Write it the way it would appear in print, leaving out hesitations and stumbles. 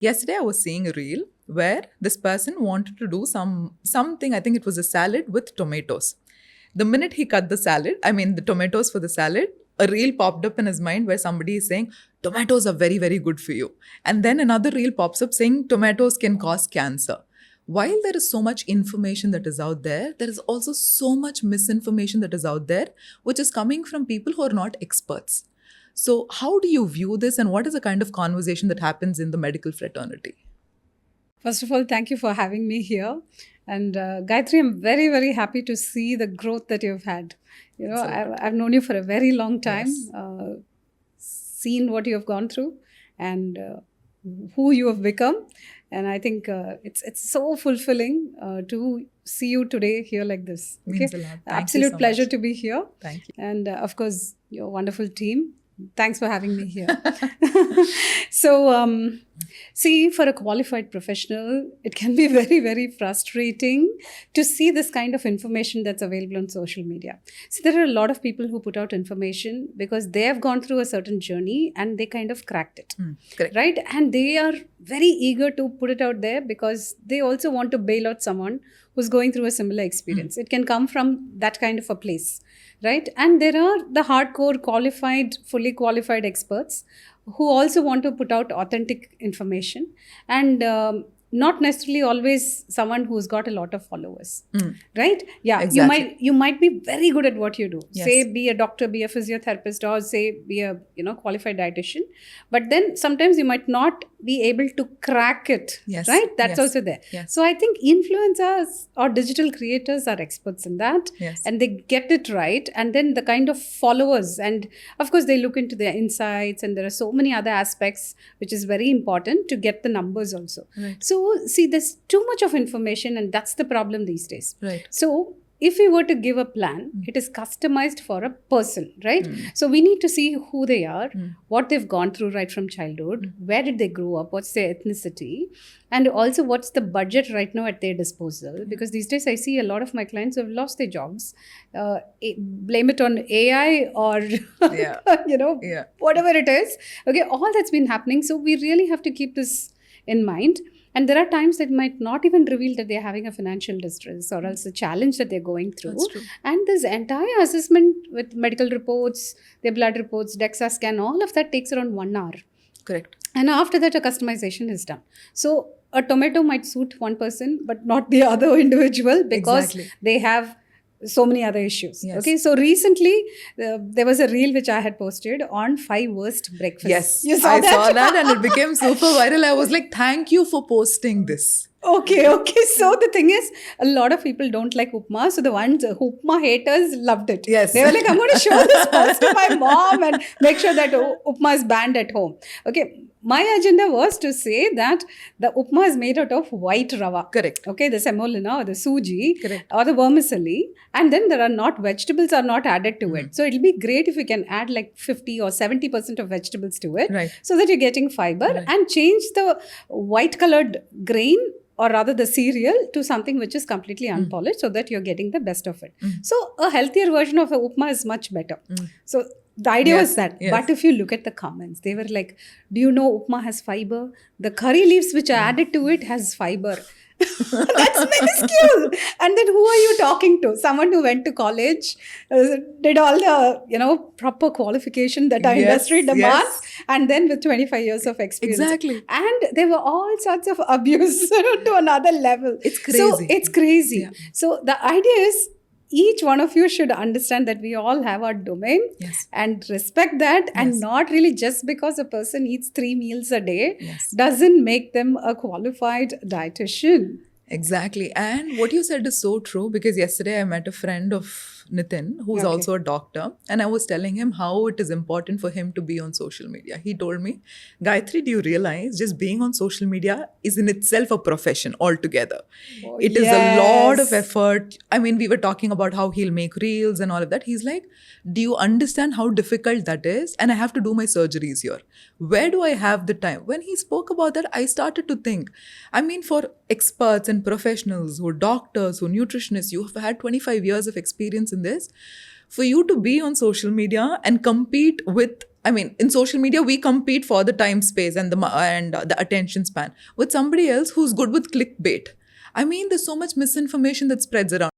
Yesterday, I was seeing a reel where this person wanted to do something. I think it was a salad with tomatoes. The minute he cut the salad, I mean the tomatoes for the salad, a reel popped up in his mind where somebody is saying tomatoes are very, very good for you, and then another reel pops up saying tomatoes can cause cancer. While there is so much information that is out there is also so much misinformation that is out there, which is coming from people who are not experts. So, how do you view this, and what is the kind of conversation that happens in the medical fraternity? First of all, thank you for having me here. And Gayatri, I'm very, very happy to see the growth that you've had. I've known you for a very long time, yes. Seen what you have gone through and who you have become. And I think it's so fulfilling to see you today here like this. Okay? Means a lot. Thank Absolute you so pleasure much. to be here. Thank you. And of course, your wonderful team. Thanks for having me here. So, see, for a qualified professional, it can be very, very frustrating to see this kind of information that's available on social media. See, there are a lot of people who put out information because they have gone through a certain journey and they kind of cracked it. Correct. Right? And they are very eager to put it out there because they also want to bail out someone who's going through a similar experience. It can come from that kind of a place. Right? And there are the hardcore qualified, fully qualified experts who also want to put out authentic information and not necessarily always someone who's got a lot of followers. Right? Yeah. Exactly. You might be very good at what you do. Yes. Say be a doctor, be a physiotherapist, or say be a qualified dietitian. But then sometimes you might not be able to crack it. Yes. Right? That's Yes. also there. Yes. So I think influencers or digital creators are experts in that. Yes. And they get it right. And then the kind of followers, and of course they look into their insights, and there are so many other aspects which is very important to get the numbers also. Right. So see, there's too much of information, and that's the problem these days. Right. So if we were to give a plan, it is customized for a person, right? So we need to see who they are, what they've gone through right from childhood, where did they grow up, what's their ethnicity, and also what's the budget right now at their disposal. Because these days I see a lot of my clients who have lost their jobs. Blame it on AI or, Yeah. Yeah. whatever it is. Okay, all that's been happening. So we really have to keep this in mind. And there are times that might not even reveal that they're having a financial distress or else a challenge that they're going through. That's true. And this entire assessment with medical reports, their blood reports, DEXA scan, all of that takes around 1 hour. Correct. And after that, a customization is done. So a tomato might suit one person, but not the other individual because Exactly. they have so many other issues. Yes. Okay, so recently there was a reel which I had posted on 5 worst breakfasts. Yes. You saw I that? saw that and it became super viral. I was like, thank you for posting this. Okay. So the thing is, a lot of people don't like upma. So the ones upma haters loved it. Yes. They were like, I'm going to show this first to my mom and make sure that upma is banned at home. Okay. My agenda was to say that the upma is made out of white rava. Correct. Okay, the semolina or the suji. Correct. Or the vermicelli. And then there are not vegetables are not added to it. So it'll be great if you can add like 50 or 70% of vegetables to it. Right. So that you're getting fiber and change the white colored grain or rather the cereal to something which is completely unpolished so that you're getting the best of it. So a healthier version of a upma is much better. So the idea was that. Yes. But if you look at the comments, they were like, do you know upma has fiber? The curry leaves which are added to it has fiber. That's minuscule. And then who are you talking to? Someone who went to college, did all the proper qualification that our industry demands, and then with 25 years of experience. Exactly. And there were all sorts of abuse to another level. It's crazy. So it's crazy. Yeah. So the idea is each one of you should understand that we all have our domain and respect that and not really just because a person eats 3 meals a day doesn't make them a qualified dietitian. Exactly. And what you said is so true because yesterday I met a friend of Nitin, who's also a doctor, and I was telling him how it is important for him to be on social media. He told me, Gayathri, do you realize just being on social media is in itself a profession altogether? It is a lot of effort. I mean, we were talking about how he'll make reels and all of that. He's like, do you understand how difficult that is? And I have to do my surgeries here. Where do I have the time? When he spoke about that, I started to think, I mean, for experts and professionals who are doctors, who are nutritionists, you have had 25 years of experience in this. For you to be on social media and compete with I mean, in social media, we compete for the time space and the attention span with somebody else who's good with clickbait. I mean, there's so much misinformation that spreads around.